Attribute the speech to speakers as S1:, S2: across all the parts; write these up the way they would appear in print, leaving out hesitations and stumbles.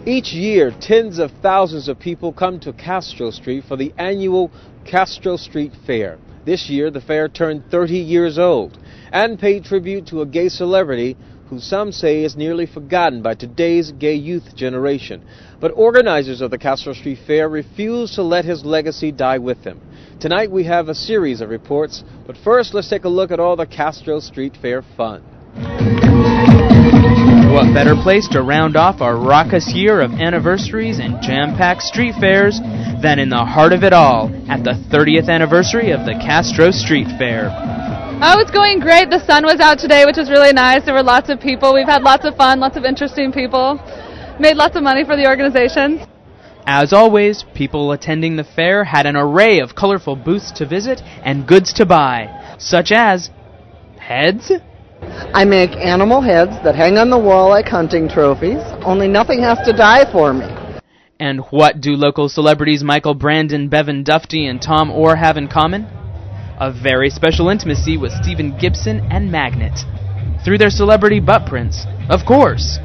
S1: Each year, tens of thousands of people come to Castro Street for the annual Castro Street Fair. This year, the fair turned 30 years old and paid tribute to a gay celebrity who some say is nearly forgotten by today's gay youth generation. But organizers of the Castro Street Fair refuse to let his legacy die with him. Tonight, we have a series of reports, but first, let's take a look at all the Castro Street Fair fun.
S2: What better place to round off our raucous year of anniversaries and jam-packed street fairs than in the heart of it all, at the 30th anniversary of the Castro Street Fair.
S3: Oh, it's going great. The sun was out today, which was really nice. There were lots of people. We've had lots of fun, lots of interesting people. Made lots of money for the organizations.
S2: As always, people attending the fair had an array of colorful booths to visit and goods to buy, such as heads.
S4: I make animal heads that hang on the wall like hunting trophies, only nothing has to die for me.
S2: And what do local celebrities Michael Brandon, Bevan Dufty, and Tom Orr have in common? A very special intimacy with Stephen Gibson and Magnet, through their celebrity butt prints, of course.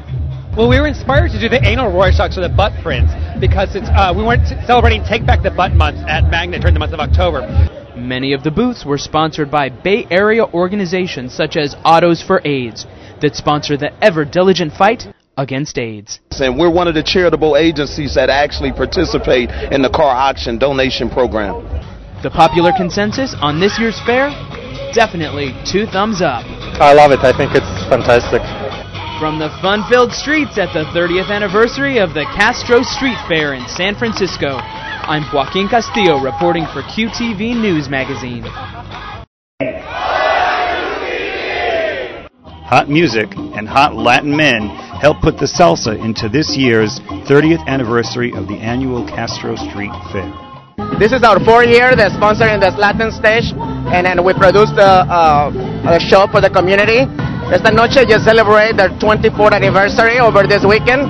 S5: Well, we were inspired to do the anal Rorschachs or the butt prints because we weren't celebrating Take Back the Butt Month at Magnet during the month of October.
S2: Many of the booths were sponsored by Bay Area organizations such as Autos for AIDS that sponsor the ever-diligent fight against AIDS.
S6: And we're one of the charitable agencies that actually participate in the car auction donation program.
S2: The popular consensus on this year's fair? Definitely 2 thumbs up.
S7: I love it. I think it's fantastic.
S2: From the fun-filled streets at the 30th anniversary of the Castro Street Fair in San Francisco, I'm Joaquin Castillo reporting for QTV News Magazine.
S8: Hot music and hot Latin men helped put the salsa into this year's 30th anniversary of the annual Castro Street Fair.
S4: This is our 4th year that's sponsoring this Latin stage, and then we produced a show for the community. Esta noche just celebrate the 24th anniversary over this weekend,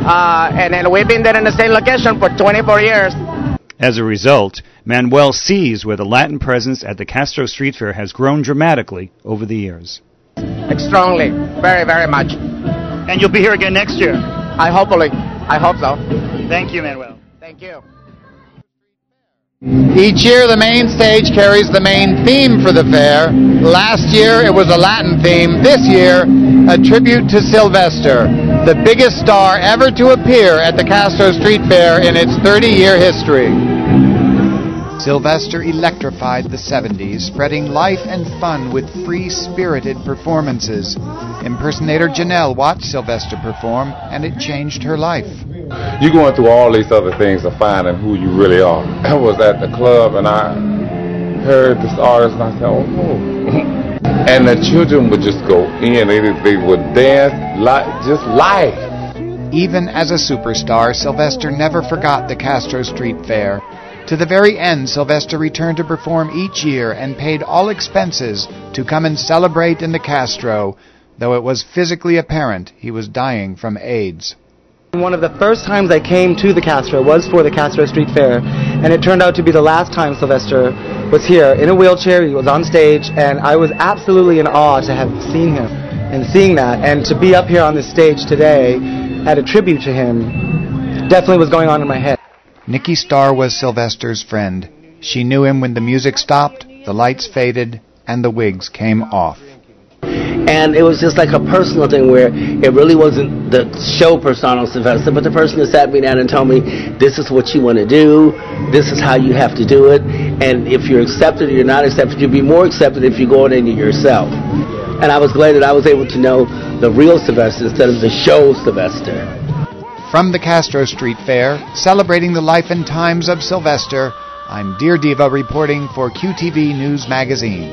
S4: and then we've been there in the same location for 24 years.
S8: As a result, Manuel sees where the Latin presence at the Castro Street Fair has grown dramatically over the years.
S4: Strongly, very, very much.
S8: And you'll be here again next year?
S4: I hope so.
S8: Thank you, Manuel.
S4: Thank you.
S9: Each year the main stage carries the main theme for the fair. Last year it was a Latin theme. This year, a tribute to Sylvester, the biggest star ever to appear at the Castro Street Fair in its 30-year history. Sylvester electrified the 70s, spreading life and fun with free-spirited performances. Impersonator Janelle watched Sylvester perform, and it changed her life.
S10: You're going through all these other things of finding who you really are. I was at the club and I heard this artist and I said, oh no. And the children would just go in, they would dance like just life.
S9: Even as a superstar, Sylvester never forgot the Castro Street Fair. To the very end, Sylvester returned to perform each year and paid all expenses to come and celebrate in the Castro, though it was physically apparent he was dying from AIDS.
S4: One of the first times I came to the Castro was for the Castro Street Fair, and it turned out to be the last time Sylvester was here. In a wheelchair, he was on stage, and I was absolutely in awe to have seen him and seeing that, and to be up here on this stage today at a tribute to him definitely was going on in my head.
S9: Nikki Starr was Sylvester's friend. She knew him when the music stopped, the lights faded, and the wigs came off.
S11: And it was just like a personal thing where it really wasn't the show persona of Sylvester, but the person that sat me down and told me, this is what you want to do, this is how you have to do it, and if you're accepted or you're not accepted, you'll be more accepted if you go in into yourself. And I was glad that I was able to know the real Sylvester instead of the show Sylvester.
S9: From the Castro Street Fair, celebrating the life and times of Sylvester, I'm Dear Diva reporting for QTV News Magazine.